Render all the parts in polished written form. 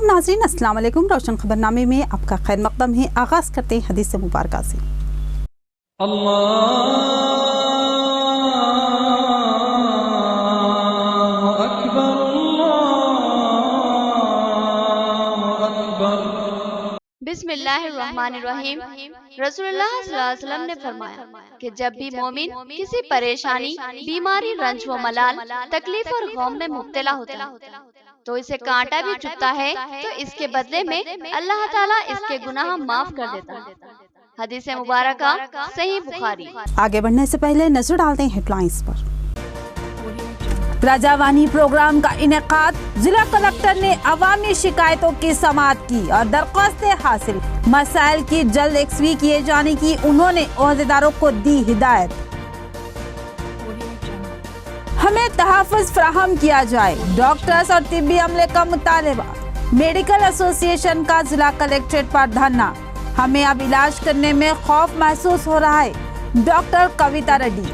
नाज़रीन, अस्सलाम वालेकुम। रोशन खबरनामे में आपका खैर मकदम है। आगाज़ करते हैं हदीस मुबारक से। बिस्मिल्लाहिर्रहमानिर्रहीम। रसूलुल्लाह सल्लल्लाहु अलैहि वसल्लम ने फरमाया कि जब भी मोमिन किसी परेशानी, बीमारी, रंज व मलाल, तकलीफ और गम में मुब्तला होता है तो इसे कांटा भी चुभता है तो इसके बदले में अल्लाह ताला इसके गुनाह माफ कर देता है। हदीस मुबारक सही बुखारी। आगे बढ़ने से पहले नजर डालते हैं हेडलाइंस पर। प्रजावानी प्रोग्राम का इनेकाद, जिला कलेक्टर ने अवामी शिकायतों की समाअत की और दरख्वास्तें हासिल। मसाइल की जल्द यकसवी किए जाने की उन्होंने ओहदेदारों को दी हिदायत। हमें तहफ़्फ़ुज़ फराहम किया जाए, डॉक्टर्स और तिब्बी अमले का मुतालबा। मेडिकल एसोसिएशन का जिला कलेक्ट्रेट पर धरना। हमें अब इलाज करने में खौफ महसूस हो रहा है, डॉक्टर कविता रेड्डी।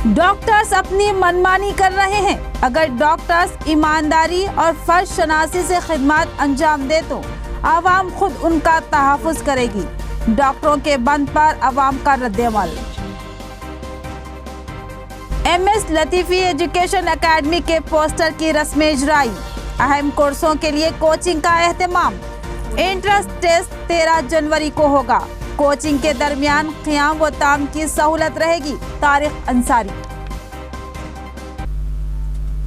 डॉक्टर्स अपनी मनमानी कर रहे हैं। अगर डॉक्टर्स ईमानदारी और फर्ज शनासी से खिदमत अंजाम दे तो आवाम खुद उनका तहफ़्फ़ुज़ करेगी। डॉक्टरों के बंद पर आवाम का रद्द-ए-अमल। MS लतीफ़ी एजुकेशन एकेडमी के पोस्टर की रस्म इजराई। अहम कोर्सों के लिए कोचिंग का एहतमाम। एंट्रेंस टेस्ट 13 जनवरी को होगा। कोचिंग के दरमियान क़ियाम व ताम की सहूलत रहेगी। तारिक अंसारी।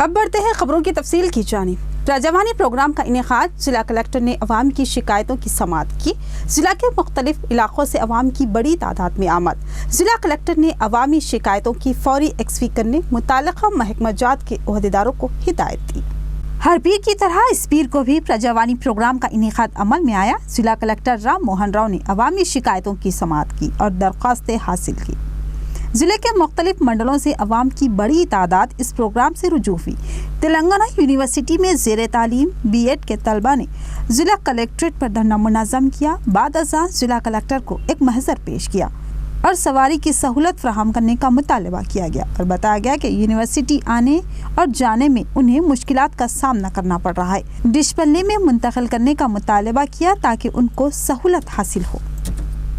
अब बढ़ते हैं खबरों की तफसील की जानिब। प्रजावानी प्रोग्राम का इनेकाद, जिला कलेक्टर ने अवाम की शिकायतों की समाअत की। जिला के मुख्तलिफ इलाकों से अवाम की बड़ी तादाद में आमद। जिला कलेक्टर ने अवामी शिकायतों की फौरी यकसवी करने मुताल्लिक़ा महकमा जात के ओहदेदारों को हिदायत दी। हर पीर की तरह इस पीर को भी प्रजावानी प्रोग्राम का इनेकाद अमल में आया। जिला कलेक्टर राम मोहन राव ने अवामी शिकायतों की समाअत की और दरख्वास्तें हासिल की। जिले के मुख्तलिफ मंडलों से अवाम की बड़ी तादाद इस प्रोग्राम से रुजू हुई। तेलंगाना यूनिवर्सिटी में ज़ेर तालीम B.Ed के तलबा ने जिला कलेक्ट्रेट पर धरना मुनज़्ज़म किया। बाद अज़ां जिला कलेक्टर को एक महज़र पेश किया और सवारी की सहूलत फराहम करने का मुतालबा किया गया और बताया गया कि यूनिवर्सिटी आने और जाने में उन्हें मुश्किलात का सामना करना पड़ रहा है। डिशपल्ले में मुंतकिल करने का मुतालबा किया ताकि उनको सहूलत हासिल हो।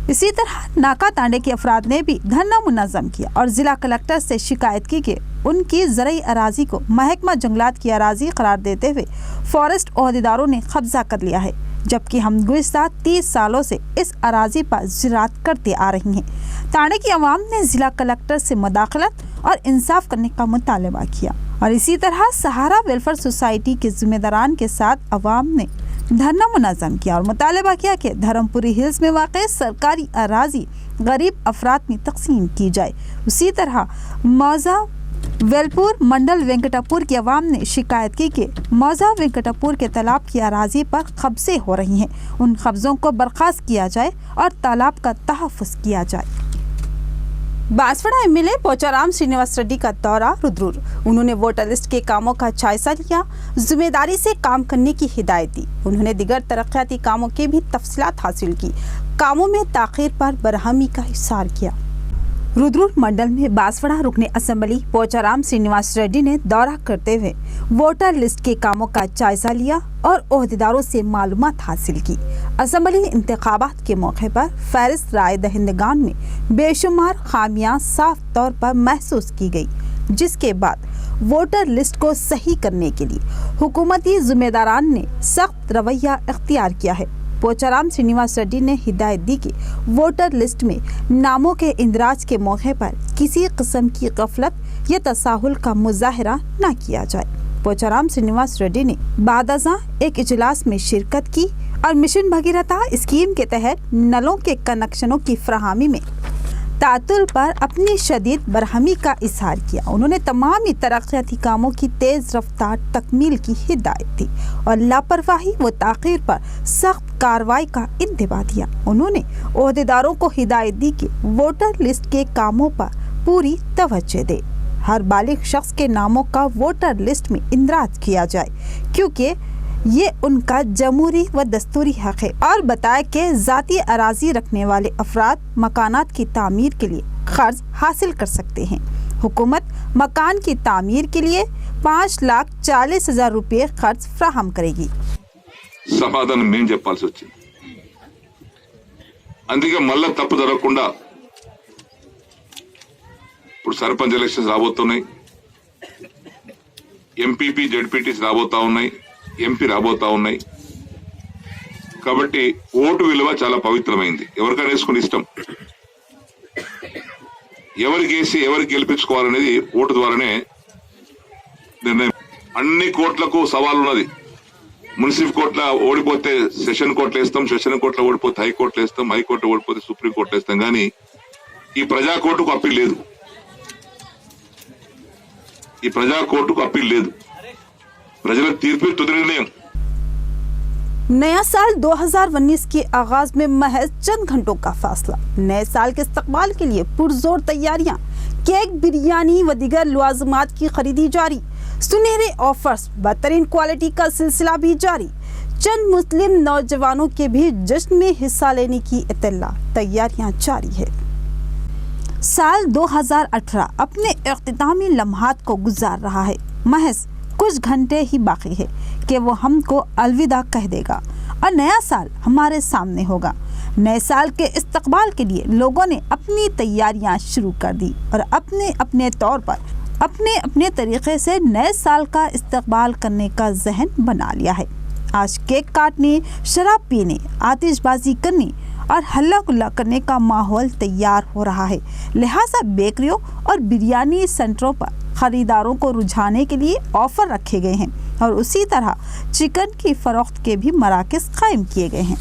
इसी तरह नाका तांडे के अफराद ने भी धरना मुनज़्ज़म किया और जिला कलेक्टर से शिकायत की कि उनकी ज़रई अराज़ी को महकमा जंगलात की अराज़ी करार देते हुए फॉरेस्ट ओहदेदारों ने कब्जा कर लिया है, जबकि हम गुज़िश्ता 30 सालों से इस अराज़ी पर ज़राअत करते आ रही हैं। तांडे की अवाम ने जिला कलेक्टर से मुदाखलत और इंसाफ करने का मुतालबा किया और इसी तरह सहारा वेलफेयर सोसाइटी के जिम्मेदारान के साथ अवाम ने धरना मुनज़्ज़म किया और मुतालबा किया कि धर्मपुरी हिल्स में वाक़ई सरकारी अराज़ी गरीब अफराद में तकसीम की जाए। उसी तरह मौजा वेलपुर मंडल वेंकटापुर की अवाम ने शिकायत की कि मौजा वेंकटापुर के तालाब की अराज़ी पर कब्जे हो रही हैं, उन कब्ज़ों को बर्खास्त किया जाए और तालाब का तहफ़्फ़ुज़ किया जाए। बांसवाड़ा MLA पोचाराम श्रीनिवास रेड्डी का दौरा रुद्रुर। उन्होंने वोटर लिस्ट के कामों का जायजा लिया, जिम्मेदारी से काम करने की हिदायत दी। उन्होंने दिगर तरक्याती कामों की भी तफसीलात हासिल की। कामों में ताख़ीर पर बरहमी का इज़हार किया। रुद्रुर मंडल में बांसवाड़ा रुकने असेंबली पोचाराम श्रीनिवास रेड्डी ने दौरा करते हुए वोटर लिस्ट के कामों का जायजा लिया और ओहदेदारों से मालूमात हासिल की। असेंबली इंतखाबात के मौके पर फहरिस्त राय दहिंदगान में बेशुमार खामियां साफ तौर पर महसूस की गई, जिसके बाद वोटर लिस्ट को सही करने के लिए हुकूमती जिम्मेदारान ने सख्त रवैया इख्तियार किया है। पोचाराम श्रीनिवास रेड्डी ने हिदायत दी कि वोटर लिस्ट में नामों के इंदराज के मौके पर किसी किस्म की गफलत या तसाहुल का मुजाहरा न किया जाए। पोचाराम श्रीनिवास रेड्डी ने बाद अज़ां एक इजलास में शिरकत की और मिशन भगीरथा स्कीम के तहत नलों के कनेक्शनों की फराहमी में तातुल पर अपनी शदीद बरहमी का इज़हार किया। उन्होंने तमामी तरक्याती कामों की तेज़ रफ्तार तकमील की हिदायत दी और लापरवाही व ताख़ीर पर सख्त कार्रवाई का इंतबाह दिया। उन्होंने ओहदेदारों को हिदायत दी कि वोटर लिस्ट के कामों पर पूरी तवज्जो दे। हर बालिग शख्स के नामों का वोटर लिस्ट में इंदराज किया जाए, क्योंकि ये उनका जमहूरी व दस्तूरी हक है। और बताया कि ज़ाती अराज़ी रखने वाले अफराद मकानात की तामीर के लिए कर्ज हासिल कर सकते हैं। हुकूमत मकान की तामीर के लिए 5,40,000 रुपये खर्च फ्राहम करेगी। సమాధానం మేము చెప్పాల్సి వచ్చింది. అందుకే మళ్ళా తప్పు జరగకుండా ఇప్పుడు సర్పంచ్ ఎలక్షన్స్ రాబోతున్నాయి, ఎంపీపీ జెడ్పీటీస్ రాబోతా ఉన్నాయి, ఎంపీ రాబోతా ఉన్నాయి. కాబట్టి ఓటు విలువ చాలా పవిత్రమైంది. ఎవరికైనా వేసుకుని ఇష్టం, ఎవరికి వేసి ఎవరికి గెలిపించుకోవాలనేది ఓటు ద్వారానే నిర్ణయం. అన్ని కోట్లకు సవాల్ ఉన్నది. మున్సిపల్ కోర్టులో ఓడిపోతే సెషన్ కోర్టులో వేస్తాం, సెషన్ కోర్టులో ఓడిపోతే హైకోర్టులో వేస్తాం, హైకోర్టులో ఓడిపోతే సుప్రీం కోర్టులో వేస్తాం. కానీ ఈ ప్రజా కోర్టుకు అప్పీల్ లేదు. ఈ ప్రజా కోర్టుకు అప్పీల్ లేదు. ప్రజల తీర్పు తుది నిర్ణయం. नया साल 2019 के आगाज में महज चंद घंटों का फासला। नए साल के इस्तकबाल के लिए पुरजोर तैयारियां, केक, बिरयानी व दीगर लवाजमात की खरीदी जारी। सुनहरे ऑफर्स, बेहतरीन क्वालिटी का सिलसिला भी जारी। चंद मुस्लिम नौजवानों के भी जश्न में हिस्सा लेने की इत्तला, तैयारियां जारी है। साल 2018 अपने इख्तितामी लम्हात को गुजार रहा है। महज कुछ घंटे ही बाकी है कि वो हमको अलविदा कह देगा और नया साल हमारे सामने होगा। नए साल के इस्तकबाल के लिए लोगों ने अपनी तैयारियां शुरू कर दी और अपने अपने तौर पर अपने अपने तरीके से नए साल का इस्तकबाल करने का जहन बना लिया है। आज केक काटने, शराब पीने, आतिशबाजी करने और हल्ला गुल्ला करने का माहौल तैयार हो रहा है। लिहाजा बेकरियों और बिरयानी सेंटरों पर खरीदारों को रुझाने के लिए ऑफर रखे गए हैं और उसी तरह चिकन की फरोख्त के भी मराकज़ कायम किए गए हैं।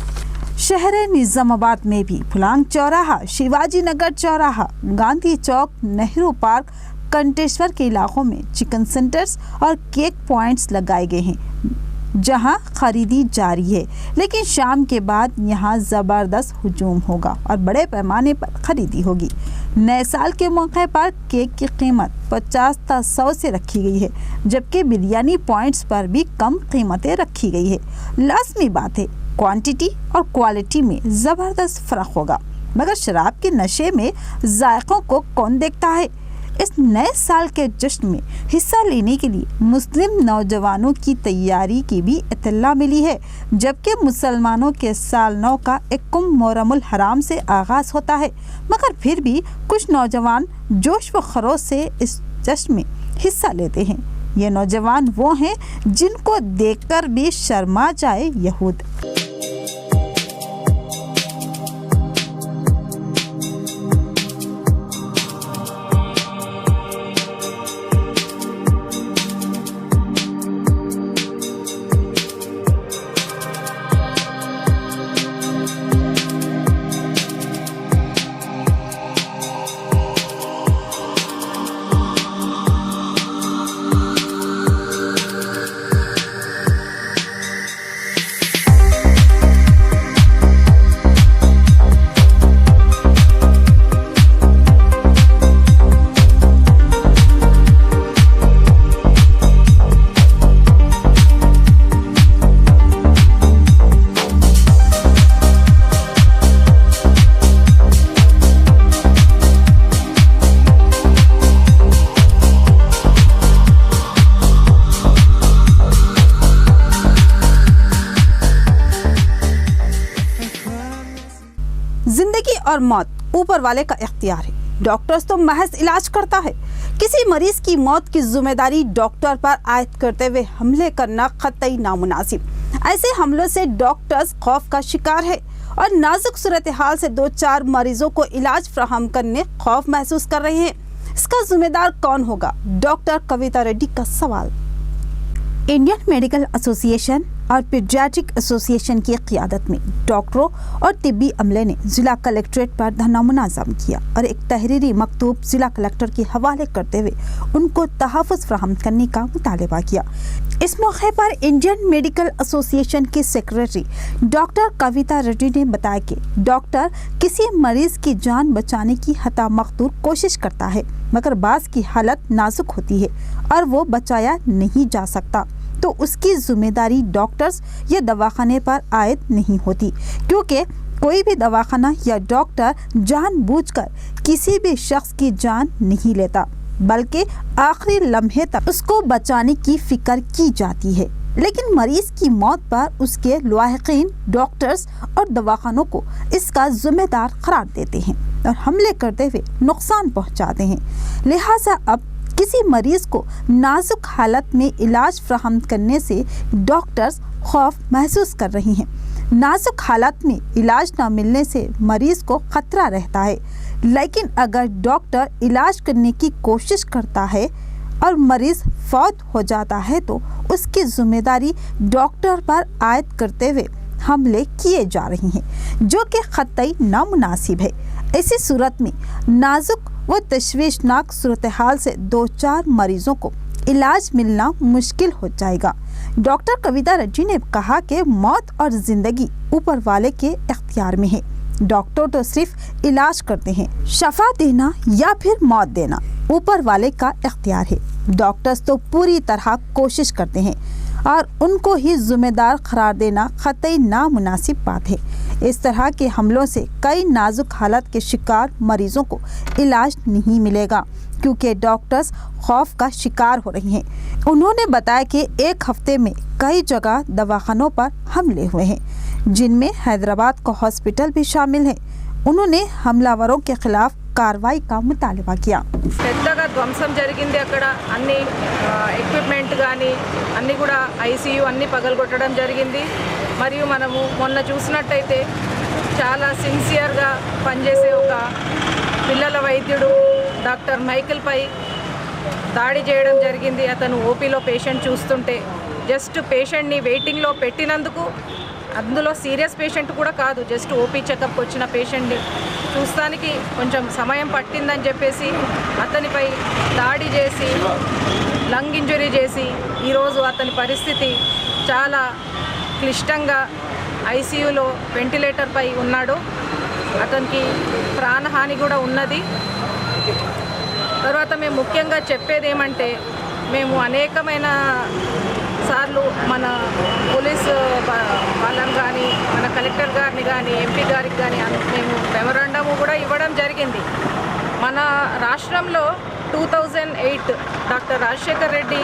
शहर निज़ामाबाद में भी फुलांग चौराहा, शिवाजी नगर चौराहा, गांधी चौक, नेहरू पार्क, कंटेश्वर के इलाकों में चिकन सेंटर्स और केक पॉइंट्स लगाए गए हैं जहां खरीदी जारी है। लेकिन शाम के बाद यहां ज़बरदस्त हुजूम होगा और बड़े पैमाने पर खरीदी होगी। नए साल के मौके पर केक की कीमत 50 से 100 से रखी गई है, जबकि बिरयानी पॉइंट्स पर भी कम कीमतें रखी गई है। लाजमी बात है क्वांटिटी और क्वालिटी में ज़बरदस्त फ़र्क होगा, मगर शराब के नशे में जायकों को कौन देखता है। इस नए साल के जश्न में हिस्सा लेने के लिए मुस्लिम नौजवानों की तैयारी की भी इत्तला मिली है, जबकि मुसलमानों के साल नौ का इक्कुम मुहर्रमुल हराम से आगाज़ होता है। मगर फिर भी कुछ नौजवान जोश व खरोश से इस जश्न में हिस्सा लेते हैं। ये नौजवान वो हैं जिनको देखकर भी शर्मा जाए यहूद। जिंदगी और मौत ऊपर वाले का इख्तियार है। डॉक्टर्स तो महज इलाज करता है। किसी मरीज की मौत की जिम्मेदारी डॉक्टर पर आयद करते हुए हमले करना कतई नामुनासिब। ऐसे हमलों से डॉक्टर्स खौफ का शिकार है और नाजुक सूरत हाल से 2-4 मरीजों को इलाज फराहम करने खौफ महसूस कर रहे हैं। इसका जिम्मेदार कौन होगा? डॉक्टर कविता रेड्डी का सवाल। इंडियन मेडिकल एसोसिएशन और पीडियाट्रिक एसोसिएशन की क़ियादत में डॉक्टरों और तिब्बी अमले ने ज़िला कलेक्ट्रेट पर धरना मुनाज़म किया और एक तहरीरी मकतूब ज़िला कलेक्टर के हवाले करते हुए उनको तहफ़्फ़ुज़ फराहम करने का मुतालबा किया। इस मौके पर इंडियन मेडिकल एसोसिएशन की सेक्रेटरी डॉक्टर कविता रेड्डी ने बताया कि डॉक्टर किसी मरीज़ की जान बचाने की हता मकदूर कोशिश करता है, मगर बाज़ की हालत नाजुक होती है और वो बचाया नहीं जा सकता, तो उसकी जिम्मेदारी डॉक्टर्स या दवाखाने पर आयद नहीं होती, क्योंकि कोई भी दवाखाना या डॉक्टर जानबूझकर किसी भी शख्स की जान नहीं लेता। बल्कि आखिरी लम्हे तक उसको बचाने की फिक्र की जाती है। लेकिन मरीज की मौत पर उसके लाहिकीन डॉक्टर्स और दवाखानों को इसका जिम्मेदार करार देते हैं और हमले करते हुए नुकसान पहुंचाते हैं। लिहाजा अब किसी मरीज को नाजुक हालत में इलाज फराहम करने से डॉक्टर्स खौफ महसूस कर रही हैं। नाजुक हालत में इलाज न मिलने से मरीज को खतरा रहता है, लेकिन अगर डॉक्टर इलाज करने की कोशिश करता है और मरीज फौत हो जाता है तो उसकी जिम्मेदारी डॉक्टर पर आयद करते हुए हमले किए जा रहे हैं, जो कि क़तई नामुनासिब है। ऐसी सूरत में नाजुक व तशवीशनाक सूरत हाल से 2-4 मरीजों को इलाज मिलना मुश्किल हो जाएगा। डॉक्टर कविता रज्जी ने कहा कि मौत और ज़िंदगी ऊपर वाले के इख्तियार में है। डॉक्टर तो सिर्फ इलाज करते हैं, शफा देना या फिर मौत देना ऊपर वाले का इख्तियार है। डॉक्टर्स तो पूरी तरह कोशिश करते हैं और उनको ही जिम्मेदार करार देना क़तई नामुनासिब बात है। इस तरह के हमलों से कई नाजुक हालत के शिकार मरीजों को इलाज नहीं मिलेगा, क्योंकि डॉक्टर्स खौफ का शिकार हो रही हैं। उन्होंने बताया कि एक हफ्ते में कई जगह दवाखानों पर हमले हुए हैं, जिनमें हैदराबाद का हॉस्पिटल भी शामिल है। उन्होंने हमलावरों के खिलाफ कार्रवाई का मुतालबा किया। పెద్దగా ధ్వంసం జరిగింది అక్కడ అన్ని ఎక్విప్మెంట్ కానీ అన్ని కూడా ఐసీయూ అన్ని పగలగొట్టడం జరిగింది। మరియు మనము మొన్న చూసినట్టయితే చాలా సిన్సియర్గా పనిచేసే ఒక పిల్లల వైద్యుడు డాక్టర్ మైకిల్ పై దాడి చేయడం జరిగింది। అతను ఓపీలో పేషెంట్ చూస్తుంటే జస్ట్ పేషెంట్ని వెయిటింగ్లో పెట్టినందుకు, అందులో సీరియస్ పేషెంట్ కూడా కాదు, జస్ట్ ఓపీ చెకప్ వచ్చిన పేషెంట్ని చూస్తానికి కొంచెం సమయం పట్టిందని చెప్పేసి అతనిపై దాడి చేసి లంగ్ ఇంజరీ చేసి ఈరోజు అతని పరిస్థితి చాలా క్లిష్టంగా ఐసీయూలో వెంటిలేటర్ పై ఉన్నాడు। అతనికి ప్రాణహాని కూడా ఉన్నది। తర్వాత మేము ముఖ్యంగా చెప్పేది ఏమంటే, మేము అనేకమైన సార్లు మన పోలీసు వాళ్ళని కానీ మన కలెక్టర్ గారిని కానీ ఎంపీ గారికి కానీ మేము మెమొరాండము కూడా ఇవ్వడం జరిగింది। మన రాష్ట్రంలో 2008 డాక్టర్ రాజశేఖర్ రెడ్డి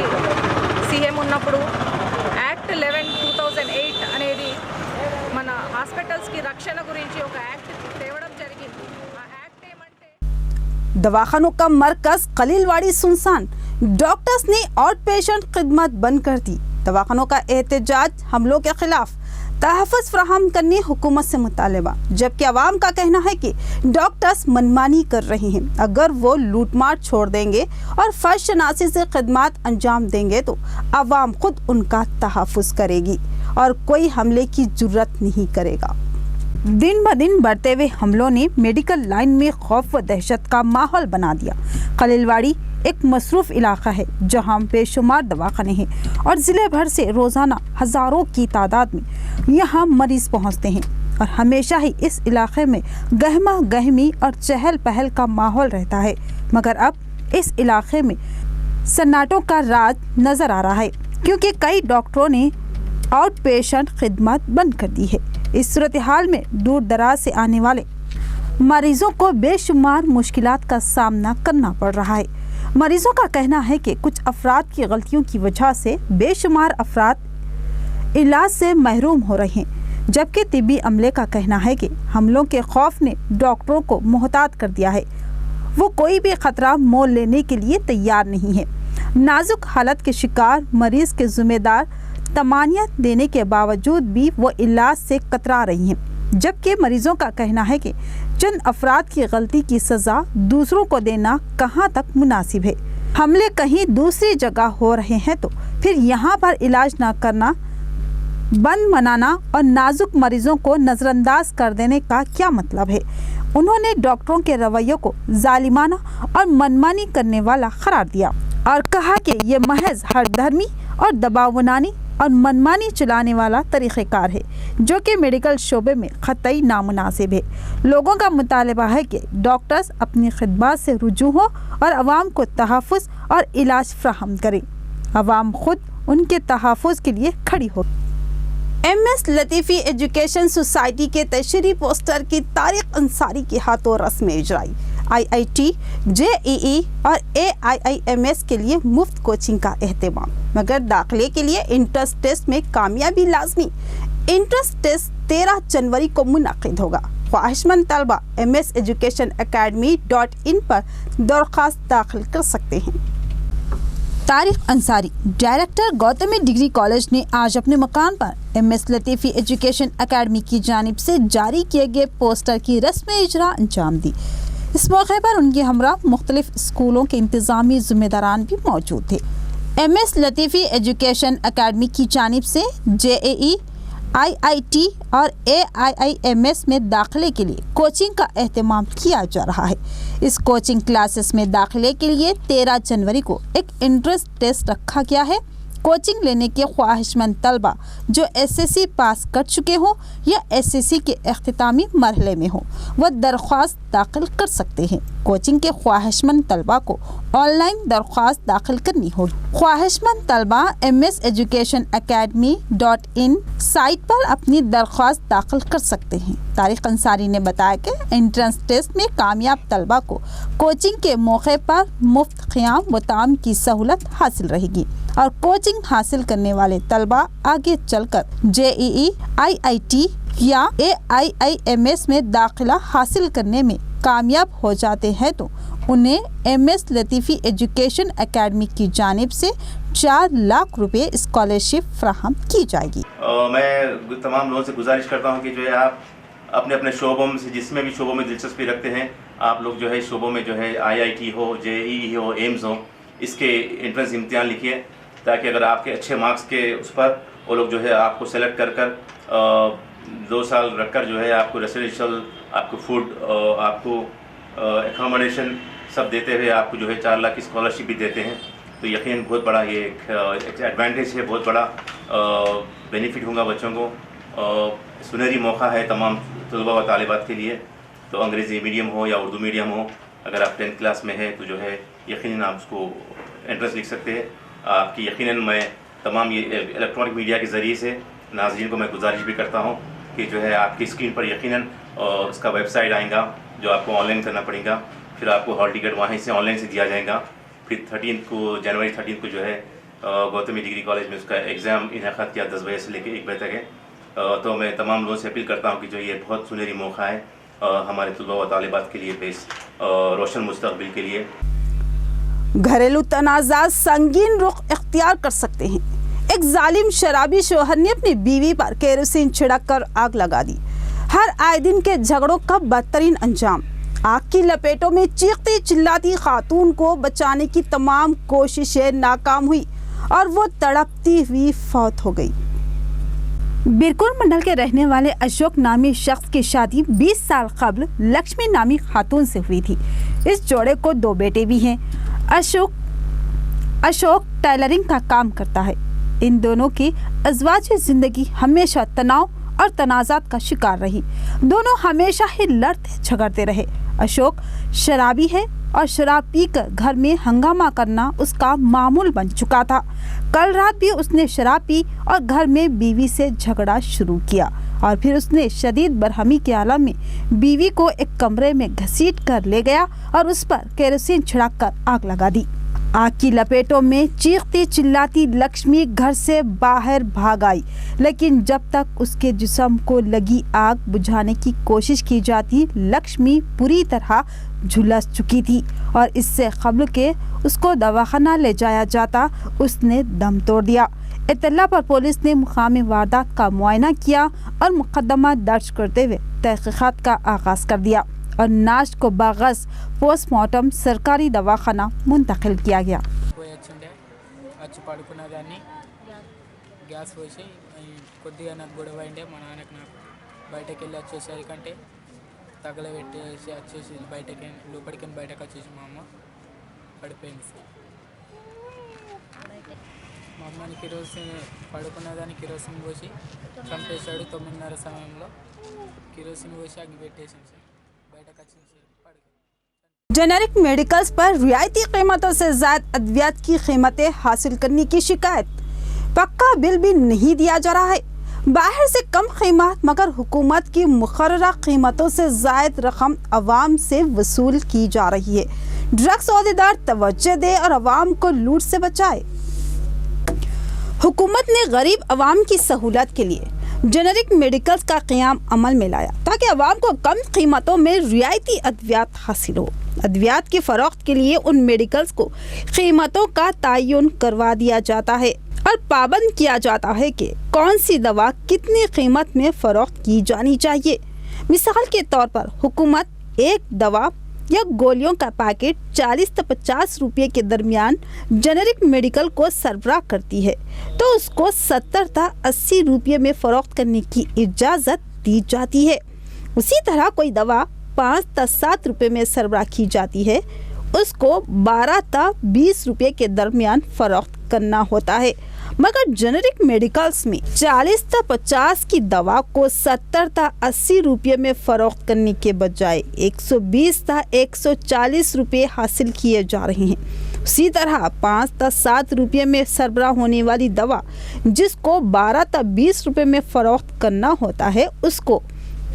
సీఎం ఉన్నప్పుడు యాక్ట్ 11/2008 అనేది మన హాస్పిటల్స్కి రక్షణ గురించి ఒక యాక్ట్ తేవడం జరిగింది। ఆ యాక్ట్ ఏమంటే दवाखानों का मरकज खलीलवाड़ी सुनसान, डॉक्टर्स ने आउट पेशेंट खिदमत बंद कर दी। दवाखानों का एहतजाज हमलों के खिलाफ, तहफ़्फ़ुज़ फराहम करने हुकूमत से मुतालबा, जबकि अवाम का कहना है कि डॉक्टर्स मनमानी कर रहे हैं। अगर वो लूटमार छोड़ देंगे और फर्शनासी से खिदमत अंजाम देंगे तो अवाम खुद उनका तहफ़्फ़ुज़ करेगी और कोई हमले की जुर्रत नहीं करेगा। दिन ब दिन बढ़ते हुए हमलों ने मेडिकल लाइन में खौफ व दहशत का माहौल बना दिया। खलीलवाड़ी एक मसरूफ़ इलाका है जहां बेशुमार दवाखाने हैं और ज़िले भर से रोज़ाना हज़ारों की तादाद में यहां मरीज़ पहुंचते हैं और हमेशा ही इस इलाके में गहमा गहमी और चहल पहल का माहौल रहता है। मगर अब इस इलाके में सन्नाटों का राज नज़र आ रहा है, क्योंकि कई डॉक्टरों ने आउट पेशेंट खिदमत बंद कर दी है। इस सूरत हाल में दूर दराज से आने वाले मरीजों को बेशुमार मुश्किलात का सामना करना पड़ रहा है। मरीजों का कहना है कि कुछ अफराद की गलतियों की वजह से बेशुमार अफराद इलाज से महरूम हो रहे हैं, जबकि तिब्बी अमले का कहना है कि हमलों के खौफ ने डॉक्टरों को मोहतात कर दिया है। वो कोई भी खतरा मोल लेने के लिए तैयार नहीं है। नाजुक हालत के शिकार मरीज के जिम्मेदार तमानियत देने के बावजूद भी वो इलाज से कतरा रही हैं, जबकि मरीजों का कहना है कि चंद अफराद की गलती की सज़ा दूसरों को देना कहाँ तक मुनासिब है। हमले कहीं दूसरी जगह हो रहे हैं तो फिर यहाँ पर इलाज ना करना, बंद मनाना और नाजुक मरीजों को नज़रअंदाज कर देने का क्या मतलब है। उन्होंने डॉक्टरों के रवैये को जालिमाना और मनमानी करने वाला करार दिया और कहा कि ये महज हरधर्मी और दबाव बनानी और मनमानी चलाने वाला तरीक़ेकार है, जो कि मेडिकल शोबे में क़तई नामुनासिब है। लोगों का मुतालबा है कि डॉक्टर्स अपनी खिदमत से रुजू हो और आवाम को तहफ़्फ़ुज़ और इलाज फराहम करें। आवाम खुद उनके तहफ़्फ़ुज़ के लिए खड़ी हो। MS लतीफ़ी एजुकेशन सोसाइटी के तशरीह पोस्टर की तारिक अंसारी के हाथों रस्म इजराई। IIT, JEE और AIIMS के लिए मुफ्त कोचिंग का एहतमाम, मगर दाखिले के लिए इंट्रेंस टेस्ट में कामयाबी लाजमी। इंट्रेंस टेस्ट 13 जनवरी को मुनक़िद होगा। ख्वाहिशमंद तलबा mseducationacademy.in पर दरख्वास्त दाखिल कर सकते हैं। Tariq Ansari, director Gautami degree college ने आज अपने मकान पर MS लतीफ़ी एजुकेशन एकेडमी की जानिब से जारी किए गए पोस्टर की रस्म इजरा अंजाम दी। इस मौके पर उनके हमरा मुख्तलिफ स्कूलों के इंतज़ामी ज़िम्मेदारान भी मौजूद थे। MS लतीफ़ी एजुकेशन एकेडमी की जानिब से JEE, IIT और AIIMS में दाखिले के लिए कोचिंग का एहतमाम किया जा रहा है। इस कोचिंग क्लासेस में दाखिले के लिए 13 जनवरी को एक एंट्रेंस टेस्ट रखा गया है। कोचिंग लेने के ख्वाहिशमंद तलबा जो SSC पास कर चुके हों या SSC के अख्तितामी मरहले में हो, वह दरख्वास्त दाखिल कर सकते हैं। कोचिंग के ख्वाहिशमंद तलबा को ऑनलाइन दरख्वास्त दाखिल करनी होगी। ख्वाहिशमंद तलबा mseducationacademy.in साइट पर अपनी दरख्वास्त दाखिल कर सकते हैं। तारिक अंसारी ने बताया कि एंट्रेंस टेस्ट में कामयाब तलबा को कोचिंग के मौके पर मुफ्त क़ियाम व ताम की सहूलत हासिल रहेगी और कोचिंग हासिल करने वाले तलबा आगे चलकर JEE, IIT या AIIMS में दाखिला हासिल करने में कामयाब हो जाते हैं तो उन्हें MS लतीफ़ी एजुकेशन एकेडमी की जानिब से 4 लाख रुपए स्कॉलरशिप फराहम की जाएगी। मैं तमाम लोगों से गुजारिश करता हूं कि जो है आप अपने अपने शोबों में से जिसमें भी शोबों में दिलचस्पी रखते हैं, आप लोग जो है शोबों में जो है IIT हो, JEE हो, एम्स हो, इसके एंट्रेंस इम्तिहान लिखिए ताकि अगर आपके अच्छे मार्क्स के उस पर वो लोग जो है आपको सेलेक्ट कर 2 साल रखकर जो है आपको रेसिडेंशियल, आपको फूड, आपको एकोमोडेशन सब देते हुए आपको जो है 4 लाख की स्कॉलरशिप भी देते हैं। तो यकीन बहुत बड़ा ये एक एडवांटेज है, बहुत बड़ा बेनिफिट होगा बच्चों को। सुनहरी मौका है तमाम तलबा व तालिबात के लिए। तो अंग्रेज़ी मीडियम हो या उर्दू मीडियम हो, अगर आप 10th क्लास में है तो जो है यकीनन आप उसको एंट्रेंस लिख सकते हैं। आपकी यकीनन मैं तमाम ये इलेक्ट्रॉनिक मीडिया के ज़रिए से नाज़रीन को मैं गुजारिश भी करता हूँ कि जो है आपकी स्क्रीन पर यकीनन उसका वेबसाइट आएगा जो आपको ऑनलाइन करना पड़ेगा, फिर आपको हॉल टिकट वहीं से ऑनलाइन से दिया जाएगा। फिर जनवरी 13 को जो है गौतमी डिग्री कॉलेज में उसका एग्ज़ाम इनेकाद किया 10 बजे से लेकर 1 बजे तक है। तो मैं तमाम लोगों से अपील करता हूँ कि जो ये बहुत सुनहरी मौका है हमारे तलबा व तालिबात के लिए, बेस रोशन मुस्तकबिल के लिए। घरेलू तनाज़ात संगीन रुख इख्तियार कर सकते हैं। एक जालिम शराबी शोहर ने अपनी बीवी पर केरोसिन छिड़ककर आग लगा दी। हर आए दिन के झगड़ों का बदतरीन अंजाम। आग की लपेटों में चीखती चिल्लाती खातून को बचाने की तमाम कोशिशें नाकाम हुई और वो तड़पती हुई फौत हो गई। बिरकुल मंडल के रहने वाले अशोक नामी शख्स की शादी 20 साल कबल लक्ष्मी नामी खातून से हुई थी। इस जोड़े को 2 बेटे भी हैं। अशोक टेलरिंग का काम करता है। इन दोनों की अज़वाजी ज़िंदगी हमेशा तनाव और तनाज़ात का शिकार रही। दोनों हमेशा ही लड़ते झगड़ते रहे। अशोक शराबी है और शराब पीकर घर में हंगामा करना उसका मामूल बन चुका था। कल रात भी उसने शराब पी और घर में बीवी से झगड़ा शुरू किया और फिर उसने शदीद बरहमी के आलम में बीवी को एक कमरे में घसीट कर ले गया और उस पर केरोसिन छिड़ककर आग लगा दी। आग की लपेटों में चीखती चिल्लाती लक्ष्मी घर से बाहर भाग आई, लेकिन जब तक उसके जिस्म को लगी आग बुझाने की कोशिश की जाती, लक्ष्मी पूरी तरह झुलस चुकी थी और इससे कबल के उसको दवाखाना ले जाया जाता उसने दम तोड़ दिया। इत्तला पर पुलिस ने मुकामी वारदात का मुआयना किया और मुकदमा दर्ज करते हुए तहकीकात का आगाज़ कर दिया और नाश को बागस पोस्टमार्टम सरकारी दवाखाना मुंतकिल किया गया। వచ్చి పడుకున్నదాన్ని గ్యాస్ పోసి కొద్దిగా నాకు గొడవ అయిండే మా నాన్నకు నాకు బయటకు వెళ్ళి వచ్చేసరికంటే తగలబెట్టేసి వచ్చేసి బయటకి లోపలికి బయటకు వచ్చేసి మా అమ్మ పడిపోయింది సార్. మా అమ్మని కిరోసిన్ పడుకున్నదాన్ని కిరోసిన్ పోసి చంపేశాడు. 9:30 సమయంలో కిరోసిన్ పోసి అగ్గి పెట్టేసాను సార్. బయటకు వచ్చింది సార్. जेनेरिक मेडिकल्स पर रियायती कीमतों से ज़ायद अद्वियात की कीमतें हासिल करने की शिकायत। पक्का बिल भी नहीं दिया जा रहा है। बाहर से कम कीमत मगर हुकूमत की मुकर्ररा कीमतों से ज़ायद रकम अवाम से वसूल की जा रही है। ड्रग्स अहदेदार तवज्जो दे और अवाम को लूट से बचाए। हुकूमत ने गरीब अवाम की सहूलत के लिए जेनेरिक मेडिकल्स का क़याम अमल में लाया ताकि अवाम को कम कीमतों में रियायती अद्वियात हासिल हो। अद्वियात की फ़रोख्त के लिए उन मेडिकल्स को कीमतों का तयन करवा दिया जाता है और पाबंद किया जाता है कि कौन सी दवा कितनी कीमत में फ़रोख्त की जानी चाहिए। मिसाल के तौर पर हुकूमत एक दवा या गोलियों का पैकेट 40 से 50 रुपये के दरमियान जेनेरिक मेडिकल को सरबराह करती है तो उसको 70 से 80 रुपये में फ़रोख्त करने की इजाज़त दी जाती है। उसी तरह कोई दवा 5 से 7 रुपये में सरबराह की जाती है, उसको 12 से 20 रुपये के दरमियान फ़रोख्त करना होता है। मगर जेनेरिक मेडिकल्स में 40 से 50 की दवा को 70 से 80 रुपये में फ़रोख्त करने के बजाय 120 से 140 रुपये हासिल किए जा रहे हैं। उसी तरह 5 से 7 रुपये में सरबराह होने वाली दवा जिसको 12 से 20 रुपये में फ़रोख्त करना होता है उसको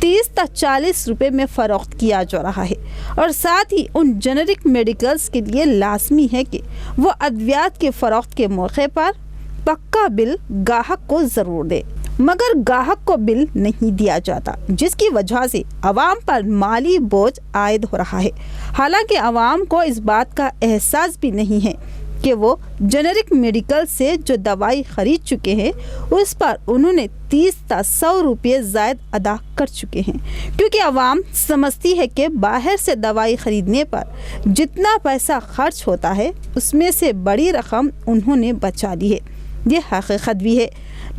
30 से 40 रुपये में फ़रोख्त किया जा रहा है। और साथ ही उन जेनेरिक मेडिकल्स के लिए लाजमी है कि वो अद्वियात के फ़रोख्त के मौके पर पक्का बिल गाहक को ज़रूर दे, मगर गाहक को बिल नहीं दिया जाता जिसकी वजह से अवाम पर माली बोझ आयद हो रहा है। हालांकि अवाम को इस बात का एहसास भी नहीं है कि वो जेनेरिक मेडिकल से जो दवाई ख़रीद चुके हैं उस पर उन्होंने 30 से 100 रुपये ज़ायद अदा कर चुके हैं, क्योंकि अवाम समझती है कि बाहर से दवाई ख़रीदने पर जितना पैसा खर्च होता है उसमें से बड़ी रकम उन्होंने बचा ली है। ये हकीकत भी है।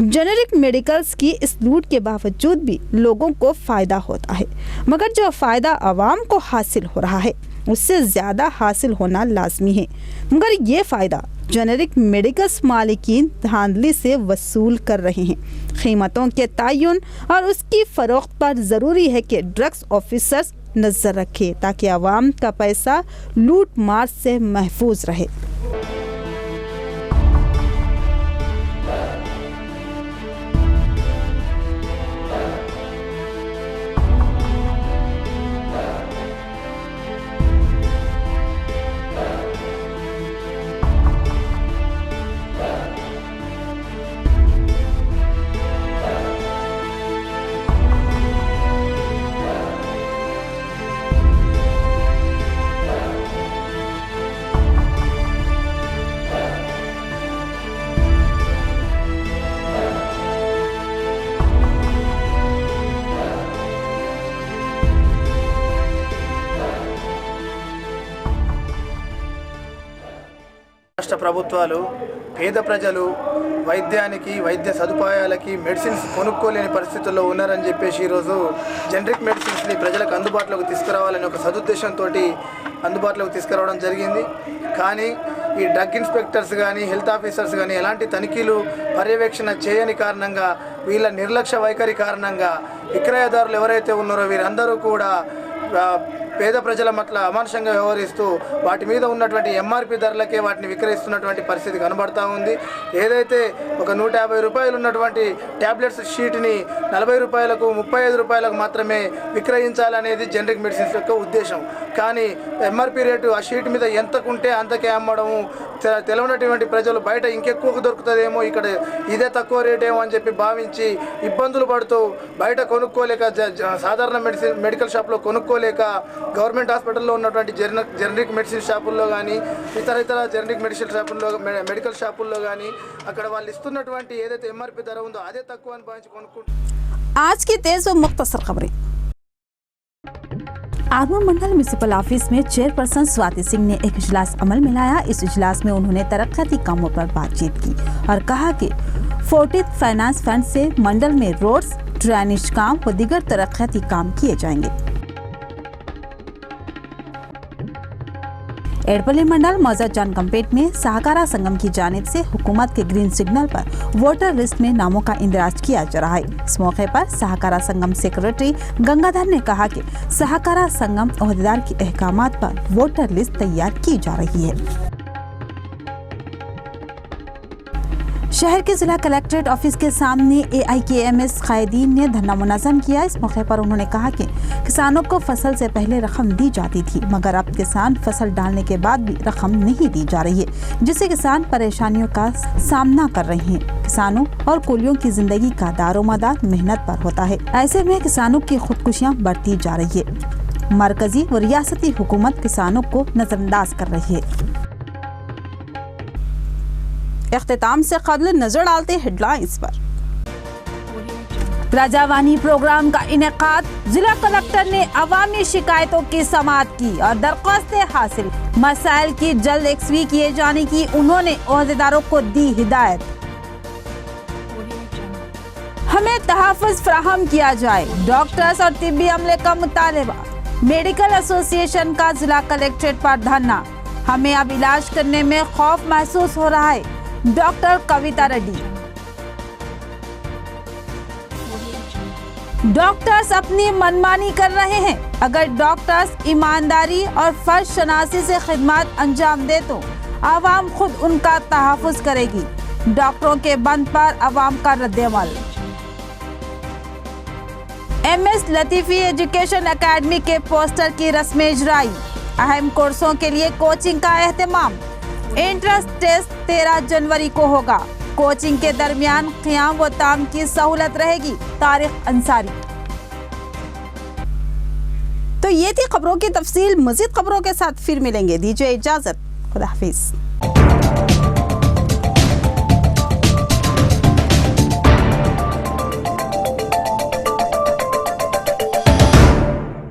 जेनेरिक मेडिकल्स की इस लूट के बावजूद भी लोगों को फ़ायदा होता है, मगर जो फ़ायदा आवाम को हासिल हो रहा है उससे ज़्यादा हासिल होना लाजमी है। मगर ये फ़ायदा जेनेरिक मेडिकल्स मालिकीन धांधली से वसूल कर रहे हैं। कीमतों के तयन और उसकी फ़रोख्त पर ज़रूरी है कि ड्रग्स ऑफिसर्स नज़र रखें ताकि आवाम का पैसा लूट मार से महफूज रहे। రాష్ట్ర ప్రభుత్వాలు పేద ప్రజలు వైద్యానికి వైద్య సదుపాయాలకి మెడిసిన్స్ కొనుక్కోలేని పరిస్థితుల్లో ఉన్నారని చెప్పేసి ఈరోజు జనరిక్ మెడిసిన్స్ని ప్రజలకు అందుబాటులోకి తీసుకురావాలని ఒక సదుద్దేశంతో అందుబాటులోకి తీసుకురావడం జరిగింది. కానీ ఈ డ్రగ్ ఇన్స్పెక్టర్స్ కానీ హెల్త్ ఆఫీసర్స్ కానీ ఎలాంటి తనిఖీలు పర్యవేక్షణ చేయని కారణంగా వీళ్ళ నిర్లక్ష్య వైఖరి కారణంగా విక్రయదారులు ఎవరైతే ఉన్నారో వీరందరూ కూడా పేద ప్రజల పట్ల అమానుషంగా వ్యవహరిస్తూ వాటి మీద ఉన్నటువంటి ఎంఆర్పి ధరలకే వాటిని విక్రయిస్తున్నటువంటి పరిస్థితి కనబడతా ఉంది. ఏదైతే ఒక 150 రూపాయలు ఉన్నటువంటి ట్యాబ్లెట్స్ షీట్ని 40 రూపాయలకు 35 రూపాయలకు మాత్రమే విక్రయించాలనేది జనరిక్ మెడిసిన్స్ యొక్క ఉద్దేశం. కానీ ఎంఆర్పి రేటు ఆ షీట్ మీద ఎంతకుంటే అంతకే అమ్మడము తెలియనటువంటి ప్రజలు బయట ఇంకెక్కువ దొరుకుతుందేమో ఇక్కడ ఇదే తక్కువ రేటేమో అని చెప్పి భావించి ఇబ్బందులు పడుతూ బయట కొనుక్కోలేక సాధారణ మెడికల్ షాప్లో కొనుక్కోలేక గవర్నమెంట్ హాస్పిటల్లో ఉన్నటువంటి జనరిక్ మెడిసిన్ షాపుల్లో కానీ ఇతర జనరిక్ మెడిసిన్ షాపుల్లో మెడికల్ షాపుల్లో కానీ అక్కడ వాళ్ళు ఇస్తున్నటువంటి ఏదైతే ఎంఆర్పి ధర ఉందో అదే తక్కువ అని భావించి కొనుక్కుంటారు. आज की तेज व मुख्तसर खबरें। आगरा मंडल म्यूनिसिपल ऑफिस में चेयरपर्सन स्वाति सिंह ने एक इजलास अमल में लाया। इस इजलास में उन्होंने तरक्याती कामों पर बातचीत की और कहा कि 40th फाइनेंस फंड से मंडल में रोड्स, ड्रेनेज काम व दीगर तरक्याती काम किए जाएंगे। एडपल्ली मंडल मौजा जानकमपेट में सहकारा संगम की जानिब से हुकूमत के ग्रीन सिग्नल पर वोटर लिस्ट में नामों का इंदराज किया जा रहा है। इस मौके पर सहकारा संगम सेक्रेटरी गंगाधर ने कहा कि सहकारा संगम ओहदेदार के अहकामात पर वोटर लिस्ट तैयार की जा रही है। शहर के जिला कलेक्ट्रेट ऑफिस के सामने AIKMS कायदीन ने धरना मुनज़्ज़म किया। इस मौके पर उन्होंने कहा कि किसानों को फसल से पहले रकम दी जाती थी, मगर अब किसान फसल डालने के बाद भी रकम नहीं दी जा रही है, जिससे किसान परेशानियों का सामना कर रहे हैं। किसानों और कुलियों की जिंदगी का दारोमदार मेहनत पर होता है। ऐसे में किसानों की खुदकुशियां बढ़ती जा रही है। मरकजी व रियासती हुकूमत किसानों को नजरअंदाज कर रही है। इख्तिताम से कबल नजर डालते हेडलाइंस पर। प्रजावानी प्रोग्राम का इनेकाद, जिला कलेक्टर ने अवामी शिकायतों की समाअत की और दरख्वास्तें हासिल। मसाइल की जल्द यकसवी किए जाने की उन्होंने ओहदेदारों को दी हिदायत। हमें तहफ़्फ़ुज़ फराहम किया जाए, डॉक्टर्स और तिब्बी अमले का मुतालबा। मेडिकल एसोसिएशन का जिला कलेक्ट्रेट पर धरना। हमें अब इलाज करने में खौफ महसूस हो रहा है, डॉक्टर कविता रेड्डी। डॉक्टर्स अपनी मनमानी कर रहे हैं। अगर डॉक्टर्स ईमानदारी और फर्ज शनासी से खिदमत अंजाम दे तो आवाम खुद उनका तहफ़्फ़ुज़ करेगी। डॉक्टरों के बंद पर आवाम का रद्द-ए-अमल। MS लतीफ़ी एजुकेशन एकेडमी के पोस्टर की रस्म इजराई। अहम कोर्सों के लिए कोचिंग का एहतमाम। एंट्रेंस टेस्ट 13 जनवरी को होगा। कोचिंग के दरमियान क़ियाम व ताम की सहूलत रहेगी। तारिक अंसारी। तो ये थी खबरों की तफसील। मज़ीद खबरों के साथ फिर मिलेंगे। दीजिए इजाज़त। खुदा हाफिज़।